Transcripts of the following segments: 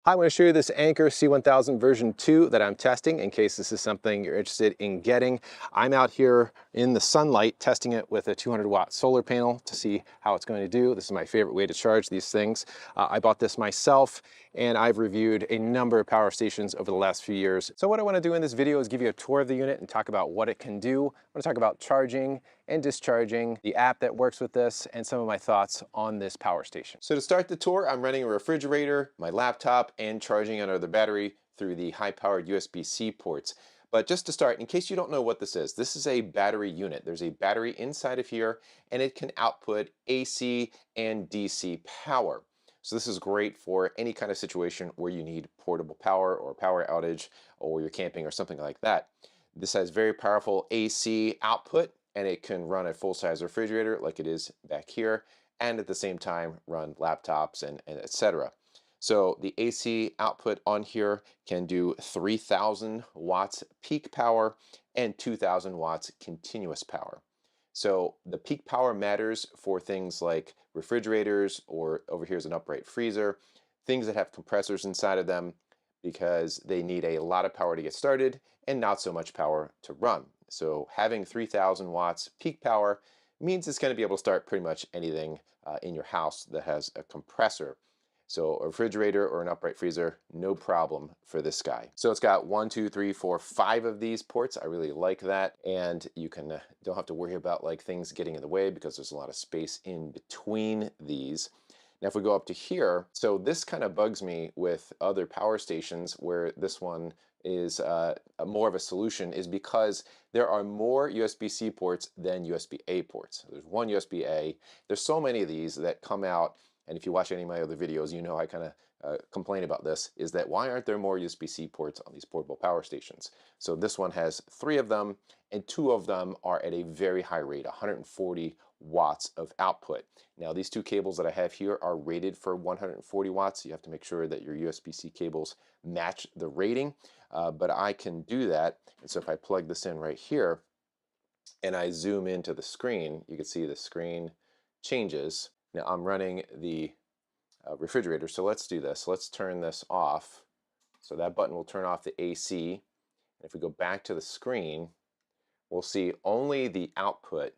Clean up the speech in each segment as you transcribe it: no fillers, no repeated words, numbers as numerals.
Hi, I'm going to show you this Anker C1000 version 2 that I'm testing in case this is something you're interested in getting. I'm out here in the sunlight testing it with a 200-watt solar panel to see how it's going to do. This is my favorite way to charge these things. I bought this myself and I've reviewed a number of power stations over the last few years. So what I want to do in this video is give you a tour of the unit and talk about what it can do. I want to talk about charging and discharging, the app that works with this, and some of my thoughts on this power station. So to start the tour, I'm running a refrigerator, my laptop, and charging another battery through the high-powered USB-C ports. But just to start, in case you don't know what this is a battery unit. There's a battery inside of here, and it can output AC and DC power. So this is great for any kind of situation where you need portable power or power outage, or you're camping or something like that. This has very powerful AC output, and it can run a full-size refrigerator like it is back here, and at the same time run laptops and etc. So the AC output on here can do 3,000 watts peak power and 2,000 watts continuous power. So the peak power matters for things like refrigerators, or over here is an upright freezer, things that have compressors inside of them, because they need a lot of power to get started and not so much power to run. So having 3,000 watts peak power means it's going to be able to start pretty much anything in your house that has a compressor. So a refrigerator or an upright freezer, no problem for this guy. So it's got 1, 2, 3, 4, 5 of these ports. I really like that. And you can don't have to worry about like things getting in the way because there's a lot of space in between these. Now if we go up to here, so this kind of bugs me with other power stations where this one is more of a solution, is because there are more USB-C ports than USB-A ports. There's one USB-A. There's so many of these that come out, and if you watch any of my other videos, you know I kind of complain about this, is that why aren't there more USB-C ports on these portable power stations? So this one has 3 of them, and 2 of them are at a very high rate, 140 watts of output. Now these 2 cables that I have here are rated for 140 watts. You have to make sure that your USB-C cables match the rating, but I can do that. And so if I plug this in right here and I zoom into the screen, you can see the screen changes. Now I'm running the refrigerator, so let's do this. Let's turn this off. So that button will turn off the AC. And if we go back to the screen, we'll see only the output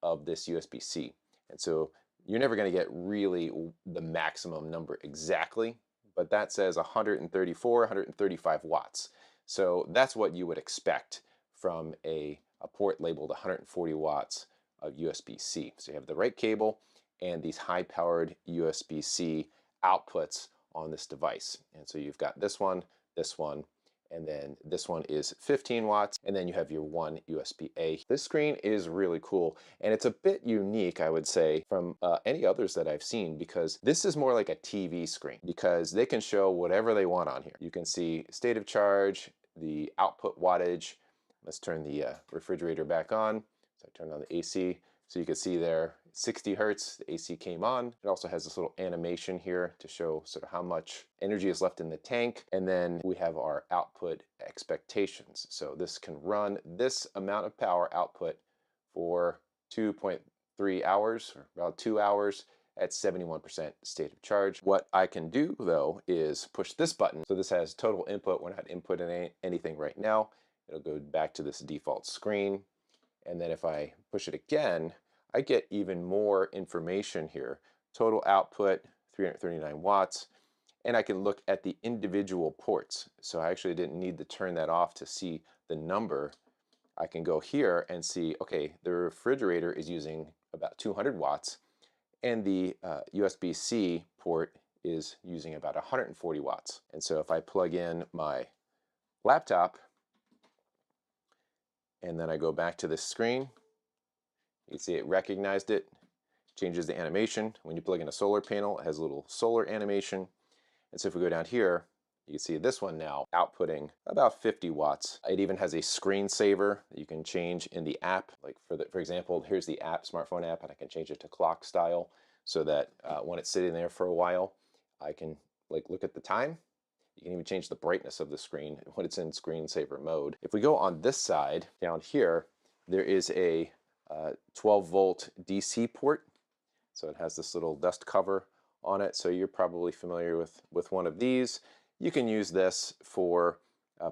of this USB-C. And so you're never going to get really the maximum number exactly, but that says 134, 135 watts. So that's what you would expect from a port labeled 140 watts of USB-C. So you have the right cable and these high-powered USB-C outputs on this device. And so you've got this one, and then this one is 15 watts, and then you have your one USB-A. This screen is really cool, and it's a bit unique, I would say, from any others that I've seen, because this is more like a TV screen, because they can show whatever they want on here. You can see state of charge, the output wattage. Let's turn the refrigerator back on. So I turned on the AC. So you can see there 60 hertz, the AC came on. It also has this little animation here to show sort of how much energy is left in the tank. And then we have our output expectations. So this can run this amount of power output for 2.3 hours, or about 2 hours at 71% state of charge. What I can do though is push this button. So this has total input. We're not inputting anything right now. It'll go back to this default screen. And then if I push it again, I get even more information here. Total output, 339 watts. And I can look at the individual ports. So I actually didn't need to turn that off to see the number. I can go here and see, okay, the refrigerator is using about 200 watts, and the USB-C port is using about 140 watts. And so if I plug in my laptop, and then I go back to this screen, you see it recognized it, changes the animation. When you plug in a solar panel, it has a little solar animation. And so if we go down here, you can see this one now outputting about 50 watts. It even has a screensaver that you can change in the app. Like for example, here's the app, smartphone app, and I can change it to clock style so that when it's sitting there for a while, I can like look at the time. You can even change the brightness of the screen when it's in screensaver mode. If we go on this side, down here, there is a 12 volt DC port. So it has this little dust cover on it, so you're probably familiar with one of these. You can use this for,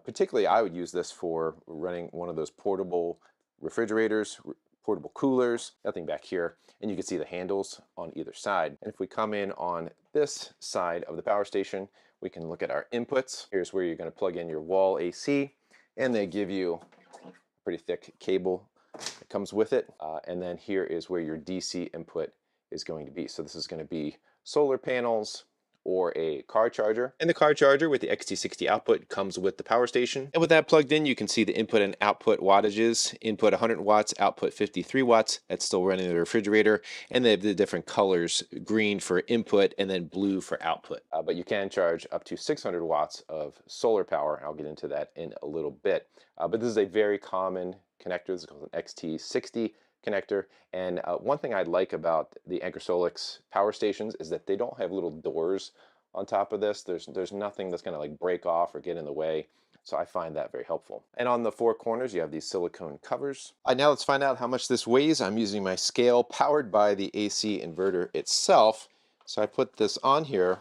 particularly I would use this for running one of those portable refrigerators, portable coolers, nothing back here, and you can see the handles on either side. And if we come in on this side of the power station, we can look at our inputs. Here's where you're going to plug in your wall AC, and they give you a pretty thick cable that comes with it. And then here is where your DC input is going to be. So this is going to be solar panels or a car charger. And the car charger with the XT60 output comes with the power station. And with that plugged in, you can see the input and output wattages. Input 100 watts, output 53 watts. That's still running the refrigerator. And they have the different colors, green for input and then blue for output. But you can charge up to 600 watts of solar power. I'll get into that in a little bit. But this is a very common connector. This is called an XT60 connector. And one thing I like about the Anker SOLIX power stations is that they don't have little doors on top of this. There's nothing that's going to like break off or get in the way. So I find that very helpful. And on the four corners, you have these silicone covers. Now let's find out how much this weighs. I'm using my scale powered by the AC inverter itself. So I put this on here.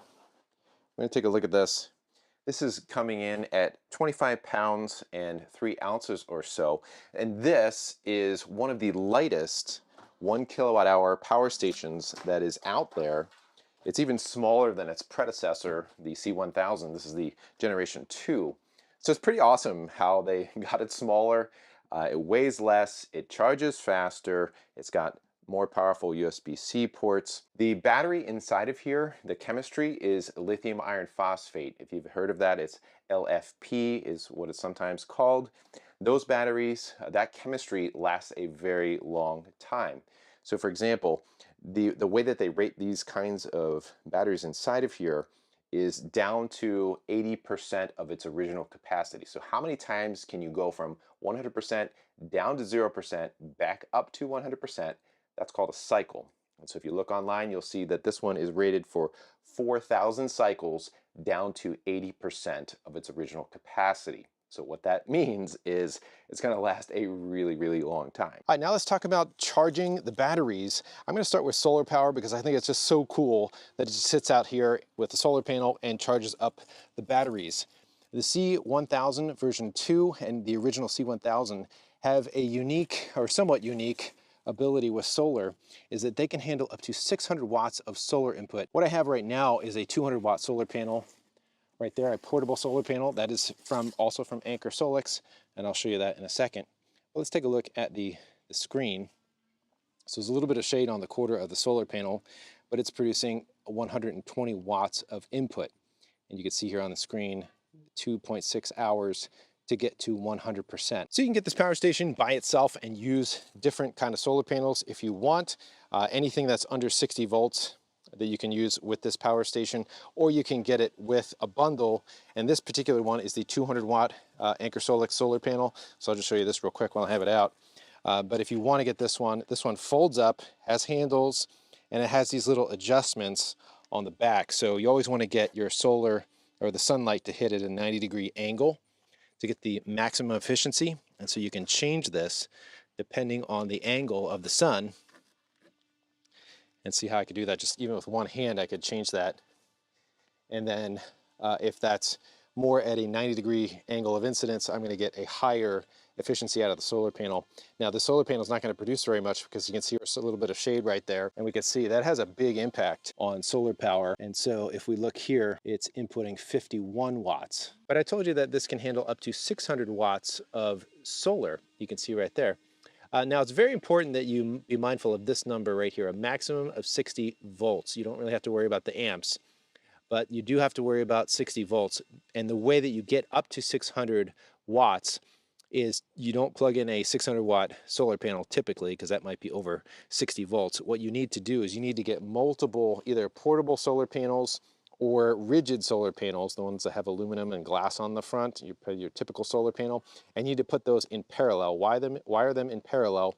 We're going to take a look at this. This is coming in at 25 pounds and 3 ounces or so. And this is one of the lightest 1 kilowatt hour power stations that is out there. It's even smaller than its predecessor, the C1000. This is the generation 2. So it's pretty awesome how they got it smaller. It weighs less, it charges faster, it's got more powerful USB-C ports. The battery inside of here, the chemistry is lithium iron phosphate. If you've heard of that, it's LFP is what it's sometimes called. Those batteries, that chemistry lasts a very long time. So for example, the way that they rate these kinds of batteries inside of here is down to 80% of its original capacity. So how many times can you go from 100% down to 0%, back up to 100%? That's called a cycle. And so if you look online, you'll see that this one is rated for 4,000 cycles down to 80% of its original capacity. So what that means is it's going to last a really, really long time. All right, now let's talk about charging the batteries. I'm going to start with solar power because I think it's just so cool that it just sits out here with the solar panel and charges up the batteries. The C1000 version 2 and the original C1000 have a unique or somewhat unique ability with solar is that they can handle up to 600 watts of solar input. What I have right now is a 200 watt solar panel right there, a portable solar panel that is also from Anker SOLIX, and I'll show you that in a second. But let's take a look at the screen. So there's a little bit of shade on the quarter of the solar panel, but it's producing 120 watts of input. And you can see here on the screen 2.6 hours to get to 100%. So you can get this power station by itself and use different kind of solar panels if you want. Anything that's under 60 volts that you can use with this power station, or you can get it with a bundle. And this particular one is the 200 watt Anker SOLIX solar panel. So I'll just show you this real quick while I have it out. But if you want to get this one folds up, has handles, and it has these little adjustments on the back. So you always want to get your solar or the sunlight to hit at a 90-degree angle to get the maximum efficiency. And so you can change this depending on the angle of the sun. And see how I could do that. Just even with one hand, I could change that. And then if that's more at a 90-degree angle of incidence, I'm going to get a higher efficiency out of the solar panel. Now the solar panel is not going to produce very much because you can see there's a little bit of shade right there, and we can see that has a big impact on solar power. And so if we look here, it's inputting 51 watts. But I told you that this can handle up to 600 watts of solar. You can see right there. Now it's very important that you be mindful of this number right here, a maximum of 60 volts. You don't really have to worry about the amps, but you do have to worry about 60 volts. And the way that you get up to 600 watts is you don't plug in a 600 watt solar panel typically, because that might be over 60 volts. What you need to do is you need to get multiple either portable solar panels or rigid solar panels, the ones that have aluminum and glass on the front, your typical solar panel, and you need to put those in parallel, wire them in parallel,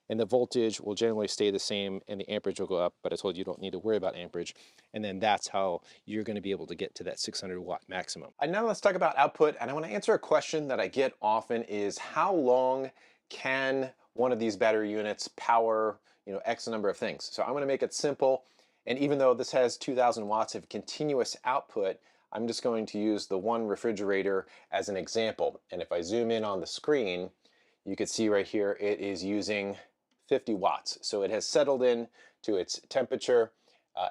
and the voltage will generally stay the same and the amperage will go up, but I told you don't need to worry about amperage. And then that's how you're going to be able to get to that 600 watt maximum. And now let's talk about output, and I want to answer a question that I get often is how long can one of these battery units power, X number of things? So I'm going to make it simple, And even though this has 2000 watts of continuous output, I'm just going to use the one refrigerator as an example. And if I zoom in on the screen, you can see right here it is using 50 watts. So it has settled in to its temperature.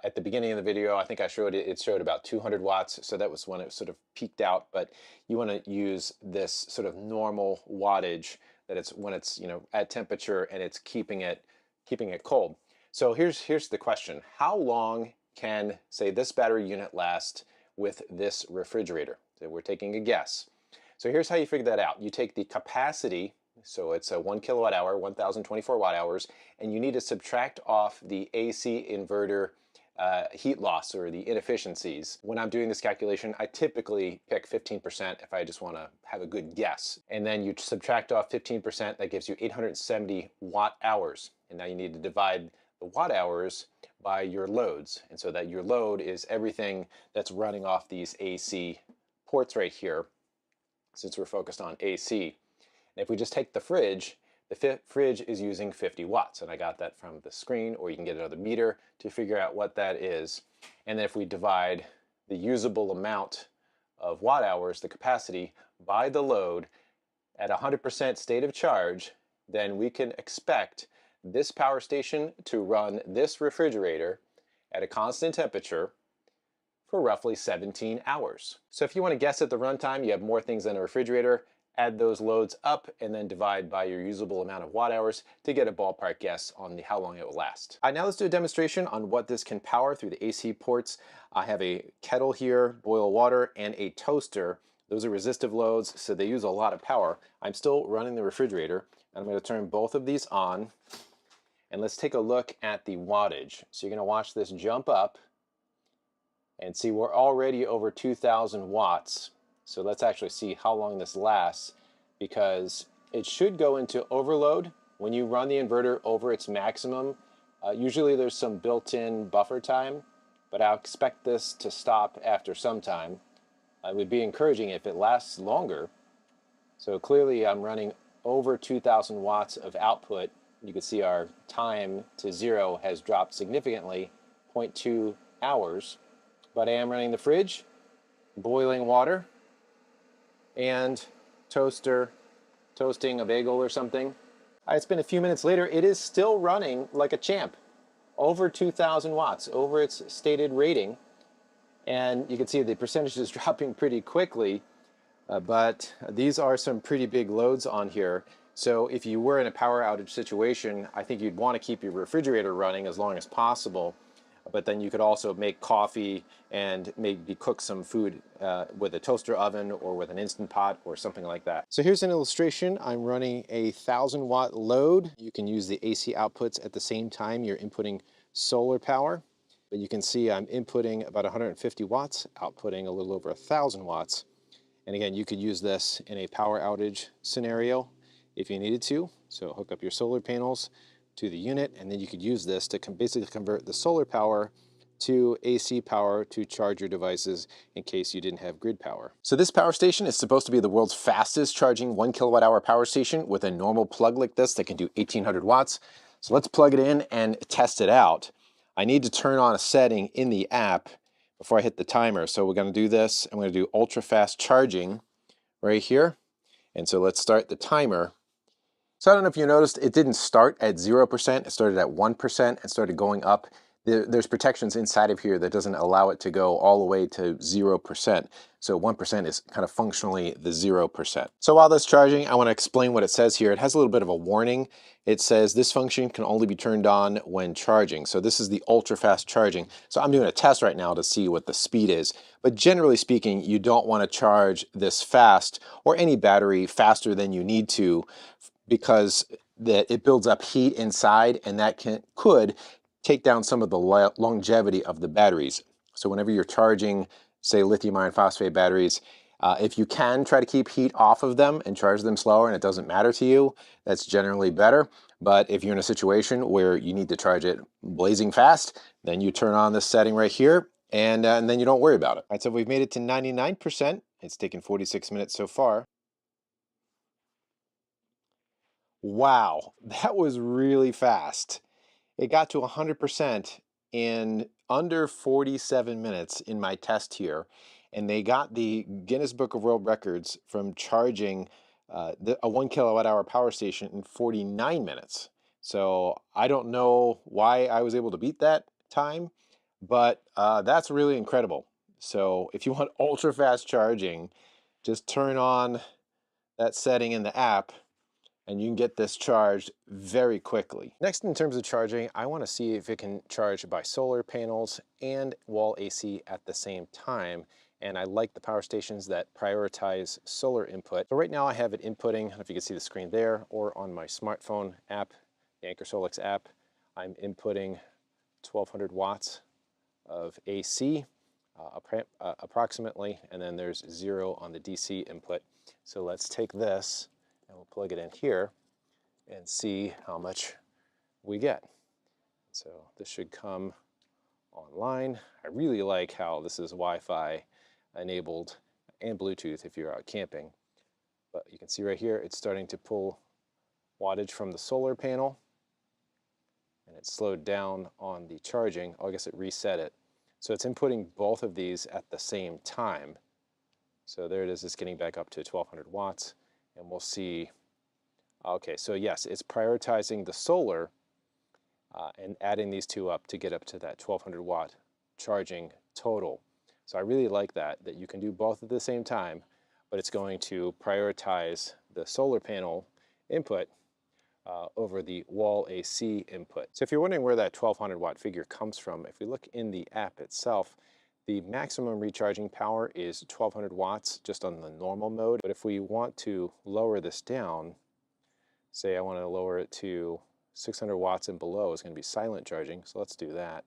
At the beginning of the video, I think I showed it showed about 200 watts. So that was when it sort of peaked out. But you want to use this sort of normal wattage that it's when it's, you know, at temperature and it's keeping it cold. So here's the question. How long can, say, this battery unit last with this refrigerator? So we're taking a guess. So here's how you figure that out. You take the capacity, so it's a 1 kilowatt hour, 1024 watt hours, and you need to subtract off the AC inverter heat loss or the inefficiencies. When I'm doing this calculation, I typically pick 15% if I just want to have a good guess. And then you subtract off 15%, that gives you 870 watt hours. And now you need to divide the watt hours by your loads. And so that your load is everything that's running off these AC ports right here, since we're focused on AC. And if we just take the fridge, the fridge is using 50 watts, and I got that from the screen, or you can get another meter to figure out what that is. And then if we divide the usable amount of watt hours, the capacity, by the load at 100% state of charge, then we can expect this power station to run this refrigerator at a constant temperature for roughly 17 hours. So if you want to guess at the runtime, you have more things than a refrigerator, add those loads up and then divide by your usable amount of watt hours to get a ballpark guess on how long it will last. All right, now let's do a demonstration on what this can power through the AC ports. I have a kettle here, boil water, and a toaster. Those are resistive loads, so they use a lot of power. I'm still running the refrigerator. I'm going to turn both of these on, and let's take a look at the wattage. So you're going to watch this jump up and see we're already over 2,000 watts. So let's actually see how long this lasts, because it should go into overload when you run the inverter over its maximum. Usually there's some built-in buffer time, but I expect this to stop after some time. It would be encouraging if it lasts longer. So clearly I'm running over 2,000 watts of output. You can see our time to zero has dropped significantly, 0.2 hours. But I am running the fridge, boiling water, and toaster, toasting a bagel or something. It's been a few minutes later. It is still running like a champ, over 2,000 watts, over its stated rating. And you can see the percentage is dropping pretty quickly, but these are some pretty big loads on here. So if you were in a power outage situation, I think you'd want to keep your refrigerator running as long as possible. But then you could also make coffee and maybe cook some food with a toaster oven or with an Instant Pot or something like that. So here's an illustration. I'm running a 1,000 watt load. You can use the AC outputs at the same time you're inputting solar power. But you can see I'm inputting about 150 watts, outputting a little over 1,000 watts. And again, you could use this in a power outage scenario if you needed to. So hook up your solar panels to the unit, and then you could use this to basically convert the solar power to AC power to charge your devices in case you didn't have grid power. So this power station is supposed to be the world's fastest charging 1 kilowatt hour power station with a normal plug like this that can do 1,800 watts. So let's plug it in and test it out. I need to turn on a setting in the app before I hit the timer. So we're going to do this. I'm going to do ultra fast charging right here. And so let's start the timer. So I don't know if you noticed, it didn't start at 0%, it started at 1% and started going up. There's protections inside of here that doesn't allow it to go all the way to 0%. So 1% is kind of functionally the 0%. So while that's charging, I want to explain what it says here. It has a little bit of a warning. It says this function can only be turned on when charging. So this is the ultra fast charging. So I'm doing a test right now to see what the speed is. But generally speaking, you don't want to charge this fast or any battery faster than you need to, because it builds up heat inside, and that could take down some of the longevity of the batteries. So whenever you're charging, say, lithium iron phosphate batteries, if you can try to keep heat off of them and charge them slower and it doesn't matter to you, that's generally better. But if you're in a situation where you need to charge it blazing fast, then you turn on this setting right here, and then you don't worry about it. All right, so we've made it to 99%. It's taken 46 minutes so far. Wow, that was really fast. It got to 100% in under 47 minutes in my test here, and they got the Guinness Book of World Records from charging a 1 kWh power station in 49 minutes. So I don't know why I was able to beat that time, but that's really incredible. So if you want ultra fast charging, just turn on that setting in the app and you can get this charged very quickly. Next, in terms of charging, I want to see if it can charge by solar panels and wall AC at the same time. And I like the power stations that prioritize solar input. So right now I have it inputting, I don't know if you can see the screen there, or on my smartphone app, the Anker SOLIX app, I'm inputting 1200 watts of AC approximately, and then there's 0 on the DC input. So let's take this and we'll plug it in here and see how much we get. So this should come online. I really like how this is Wi-Fi enabled and Bluetooth if you're out camping. But you can see right here, it's starting to pull wattage from the solar panel, and it slowed down on the charging. Oh, I guess it reset it. So it's inputting both of these at the same time. So there it is, it's getting back up to 1200 watts, and we'll see. Okay, so yes, it's prioritizing the solar and adding these two up to get up to that 1200 watt charging total. So I really like that you can do both at the same time, but it's going to prioritize the solar panel input over the wall AC input. So if you're wondering where that 1200 watt figure comes from, if we look in the app itself, the maximum recharging power is 1200 watts just on the normal mode. But if we want to lower this down, say I want to lower it to 600 watts and below, is going to be silent charging. So let's do that.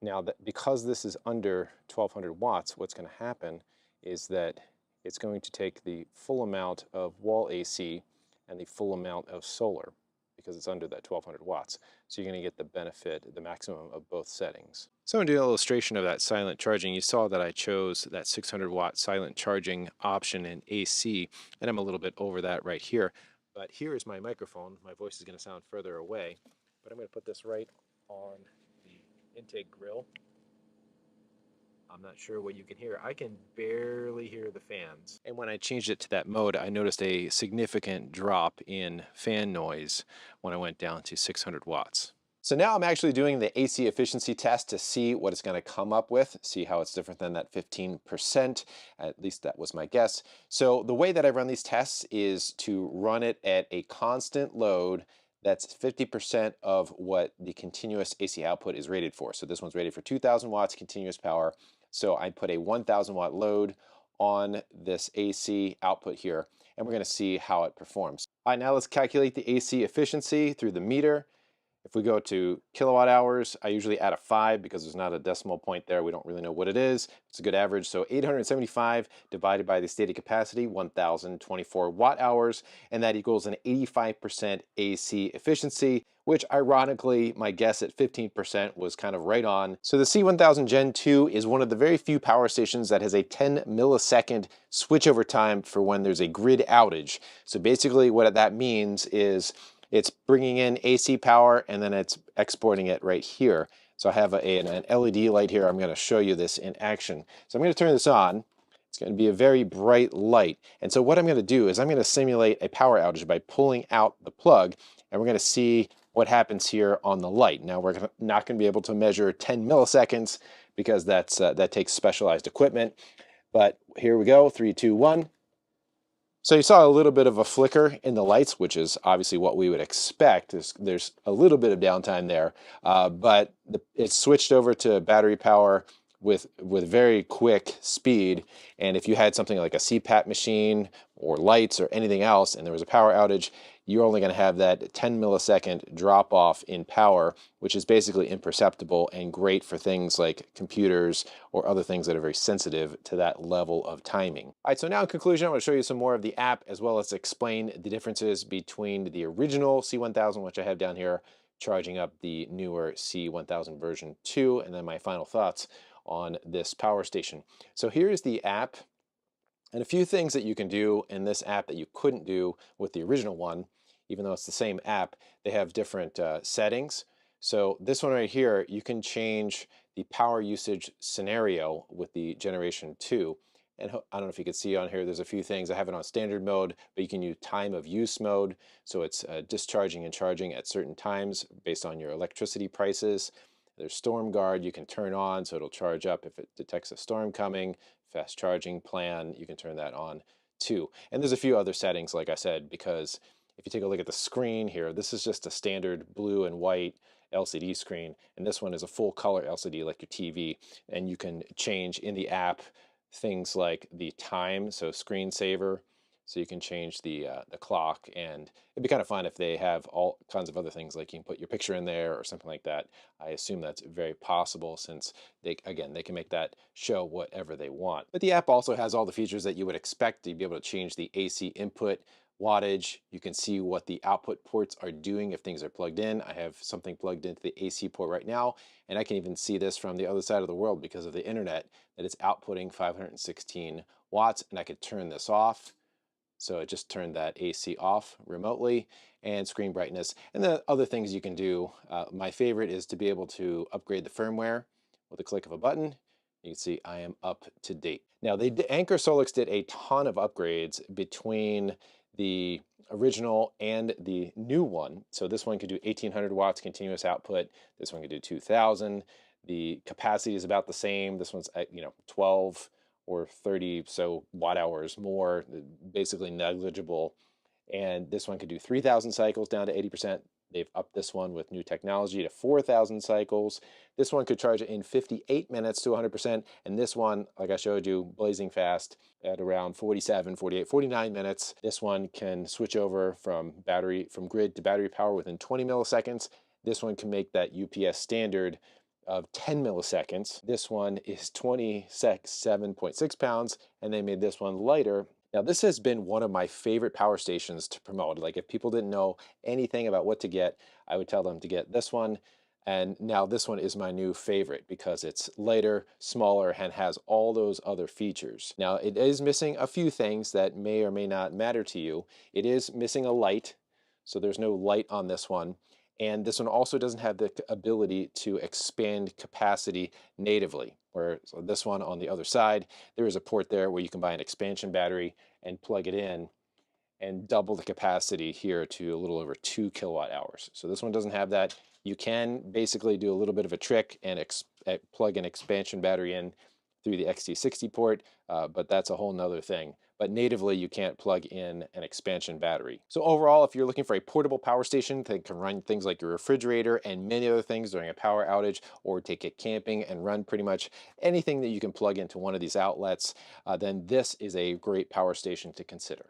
Now, because this is under 1200 watts, what's going to happen is that it's going to take the full amount of wall AC and the full amount of solar, because it's under that 1200 watts. So you're going to get the benefit, the maximum of both settings. So I'm going to do an illustration of that silent charging. You saw that I chose that 600 watt silent charging option in AC, and I'm a little bit over that right here. But here is my microphone. My voice is going to sound further away, but I'm going to put this right on the intake grill. I'm not sure what you can hear. I can barely hear the fans. And when I changed it to that mode, I noticed a significant drop in fan noise when I went down to 600 watts. So now I'm actually doing the AC efficiency test to see what it's going to come up with, see how it's different than that 15%. At least that was my guess. So the way that I run these tests is to run it at a constant load that's 50% of what the continuous AC output is rated for. So this one's rated for 2000 watts continuous power. So I put a 1000 watt load on this AC output here, and we're going to see how it performs. All right, now let's calculate the AC efficiency through the meter. If we go to kilowatt hours, I usually add a 5 because there's not a decimal point there. We don't really know what it is. It's a good average. So 875 divided by the stated capacity, 1024 watt hours, and that equals an 85% AC efficiency, which ironically, my guess at 15% was kind of right on. So the C1000 Gen 2 is one of the very few power stations that has a 10 millisecond switchover time for when there's a grid outage. So basically what that means is it's bringing in AC power and then it's exporting it right here. So I have an LED light here. I'm going to show you this in action. So I'm going to turn this on. It's going to be a very bright light. And so what I'm going to do is I'm going to simulate a power outage by pulling out the plug, and we're going to see what happens here on the light. Now we're not going to be able to measure 10 milliseconds because that takes specialized equipment. But here we go, 3, 2, 1. So you saw a little bit of a flicker in the lights, which is obviously what we would expect. There's a little bit of downtime there, but it's switched over to battery power with very quick speed. And if you had something like a CPAP machine or lights or anything else, and there was a power outage, you're only going to have that 10 millisecond drop off in power, which is basically imperceptible and great for things like computers or other things that are very sensitive to that level of timing. All right, so now in conclusion, I want to show you some more of the app as well as explain the differences between the original C1000, which I have down here, charging up the newer C1000 version 2, and then my final thoughts on this power station. So here's the app, and a few things that you can do in this app that you couldn't do with the original one. Even though it's the same app, they have different settings. So this one right here, you can change the power usage scenario with the Generation 2. And I don't know if you can see on here, there's a few things. I have it on standard mode, but you can use time of use mode. So it's discharging and charging at certain times based on your electricity prices. There's storm guard you can turn on, so it'll charge up if it detects a storm coming. Fast charging plan, you can turn that on too. And there's a few other settings, like I said, because if you take a look at the screen here, this is just a standard blue and white LCD screen, and this one is a full color LCD like your TV, and you can change in the app things like the time, so screensaver, so you can change the clock, and it'd be kind of fun if they have all kinds of other things like you can put your picture in there or something like that. I assume that's very possible since they can make that show whatever they want. But the app also has all the features that you would expect. You'd be able to change the AC input wattage. You can see what the output ports are doing if things are plugged in. I have something plugged into the AC port right now, and I can even see this from the other side of the world because of the internet that it's outputting 516 watts, and I could turn this off. So it just turned that AC off remotely, and screen brightness. And the other things you can do, my favorite is to be able to upgrade the firmware with a click of a button. You can see I am up to date. Now, Anker SOLIX did a ton of upgrades between the original and the new one. So this one could do 1800 watts continuous output. This one could do 2000. The capacity is about the same. This one's at 12 or 30 so watt hours more, basically negligible. And this one could do 3,000 cycles down to 80%. They've upped this one with new technology to 4,000 cycles. This one could charge it in 58 minutes to 100%. And this one, like I showed you, blazing fast at around 47, 48, 49 minutes. This one can switch over from grid to battery power within 20 milliseconds. This one can make that UPS standard of 10 milliseconds. This one is 27.6 pounds, and they made this one lighter. Now, this has been one of my favorite power stations to promote. Like, if people didn't know anything about what to get, I would tell them to get this one. And now this one is my new favorite because it's lighter, smaller, and has all those other features. Now, it is missing a few things that may or may not matter to you. It is missing a light, so there's no light on this one. And this one also doesn't have the ability to expand capacity natively. Where so this one on the other side, there is a port there where you can buy an expansion battery and plug it in and double the capacity here to a little over 2 kilowatt hours. So this one doesn't have that. You can basically do a little bit of a trick and plug an expansion battery in through the XT60 port, but that's a whole nother thing. But natively, you can't plug in an expansion battery. So overall, if you're looking for a portable power station that can run things like your refrigerator and many other things during a power outage, or take it camping and run pretty much anything that you can plug into one of these outlets, then this is a great power station to consider.